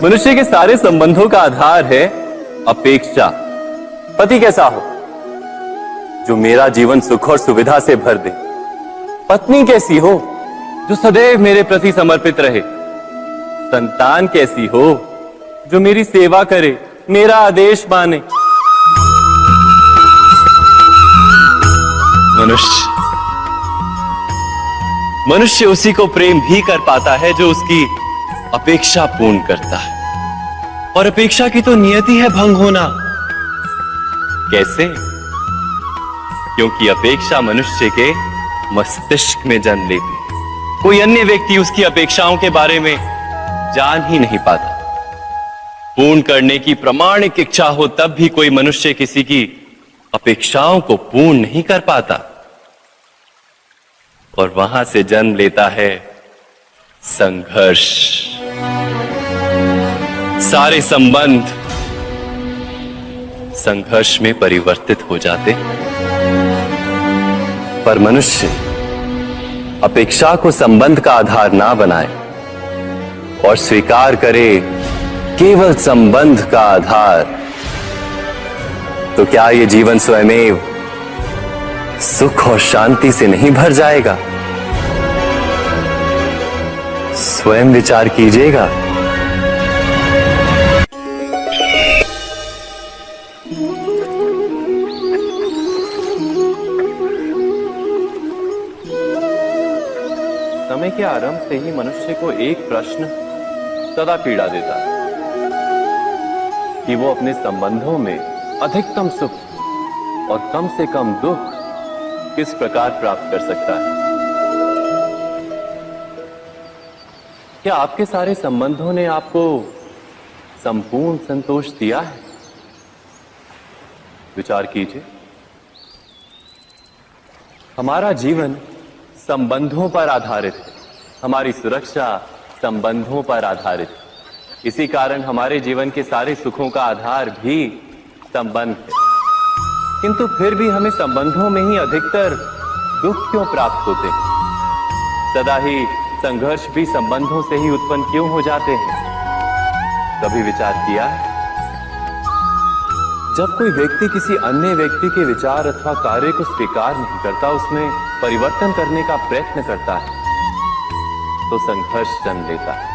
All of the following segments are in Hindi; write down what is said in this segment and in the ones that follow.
मनुष्य के सारे संबंधों का आधार है अपेक्षा। पति कैसा हो जो मेरा जीवन सुख और सुविधा से भर दे। पत्नी कैसी हो जो सदैव मेरे प्रति समर्पित रहे। संतान कैसी हो जो मेरी सेवा करे, मेरा आदेश माने। मनुष्य उसी को प्रेम भी कर पाता है जो उसकी अपेक्षा पूर्ण करता है। और अपेक्षा की तो नियति है भंग होना। कैसे? क्योंकि अपेक्षा मनुष्य के मस्तिष्क में जन्म लेती है। कोई अन्य व्यक्ति उसकी अपेक्षाओं के बारे में जान ही नहीं पाता। पूर्ण करने की प्रामाणिक इच्छा हो तब भी कोई मनुष्य किसी की अपेक्षाओं को पूर्ण नहीं कर पाता। और वहां से जन्म लेता है संघर्ष। सारे संबंध संघर्ष में परिवर्तित हो जाते। पर मनुष्य अपेक्षा को संबंध का आधार ना बनाए और स्वीकार करे केवल संबंध का आधार, तो क्या ये जीवन स्वयमेव सुख और शांति से नहीं भर जाएगा? स्वयं विचार कीजिएगा। समय के आरंभ से ही मनुष्य को एक प्रश्न सदा पीड़ा देता है कि वो अपने संबंधों में अधिकतम सुख और कम से कम दुख किस प्रकार प्राप्त कर सकता है। क्या आपके सारे संबंधों ने आपको संपूर्ण संतोष दिया है? विचार कीजिए। हमारा जीवन संबंधों पर आधारित है। हमारी सुरक्षा संबंधों पर आधारित है। इसी कारण हमारे जीवन के सारे सुखों का आधार भी संबंध है। किंतु फिर भी हमें संबंधों में ही अधिकतर दुख क्यों प्राप्त होते हैं? सदा ही संघर्ष भी संबंधों से ही उत्पन्न क्यों हो जाते हैं? कभी विचार किया है? जब कोई व्यक्ति किसी अन्य व्यक्ति के विचार अथवा कार्य को स्वीकार नहीं करता, उसमें परिवर्तन करने का प्रयत्न करता है, तो संघर्ष जन्म लेता है।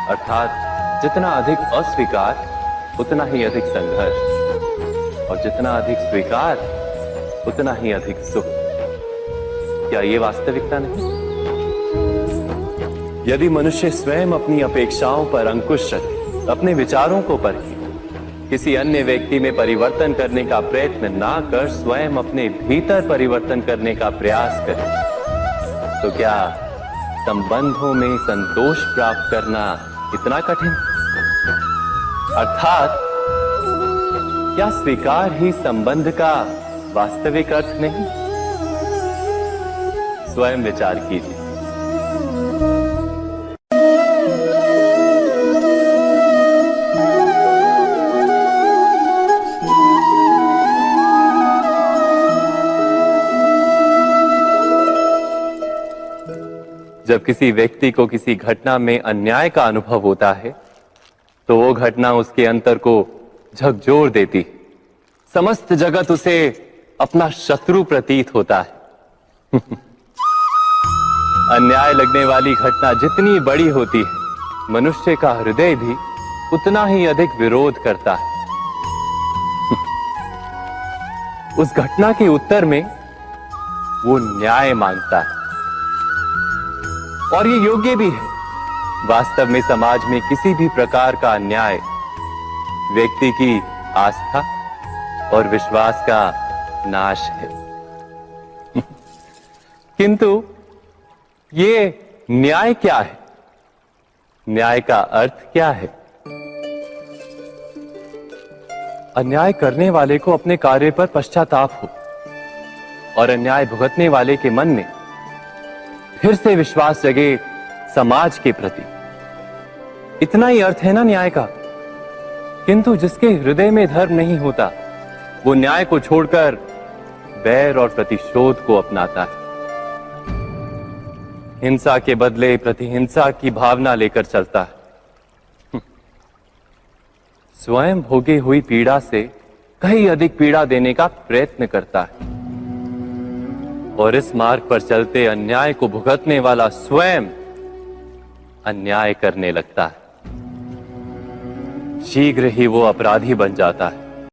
अर्थात जितना अधिक अस्वीकार उतना ही अधिक संघर्ष, और जितना अधिक स्वीकार उतना ही अधिक सुख। क्या ये वास्तविकता नहीं? यदि मनुष्य स्वयं अपनी अपेक्षाओं पर अंकुश रखे, अपने विचारों को परखे, किसी अन्य व्यक्ति में परिवर्तन करने का प्रयत्न ना कर स्वयं अपने भीतर परिवर्तन करने का प्रयास करे, तो क्या संबंधों में संतोष प्राप्त करना इतना कठिन? अर्थात क्या स्वीकार ही संबंध का वास्तविक अर्थ नहीं? स्वयं विचार कीजिए। जब किसी व्यक्ति को किसी घटना में अन्याय का अनुभव होता है, तो वो घटना उसके अंतर को झकझोर देती। समस्त जगत उसे अपना शत्रु प्रतीत होता है। अन्याय लगने वाली घटना जितनी बड़ी होती है, मनुष्य का हृदय भी उतना ही अधिक विरोध करता है। उस घटना के उत्तर में वो न्याय मांगता है, और ये योग्य भी है। वास्तव में समाज में किसी भी प्रकार का अन्याय व्यक्ति की आस्था और विश्वास का नाश है। किंतु ये न्याय क्या है? न्याय का अर्थ क्या है? अन्याय करने वाले को अपने कार्य पर पश्चाताप हो और अन्याय भुगतने वाले के मन में फिर से विश्वास जगे समाज के प्रति। इतना ही अर्थ है ना न्याय का। किंतु जिसके हृदय में धर्म नहीं होता, वो न्याय को छोड़कर बैर और प्रतिशोध को अपनाता है। हिंसा के बदले प्रतिहिंसा की भावना लेकर चलता है। स्वयं भोगी हुई पीड़ा से कहीं अधिक पीड़ा देने का प्रयत्न करता है, और इस मार्ग पर चलते अन्याय को भुगतने वाला स्वयं अन्याय करने लगता है। शीघ्र ही वो अपराधी बन जाता है।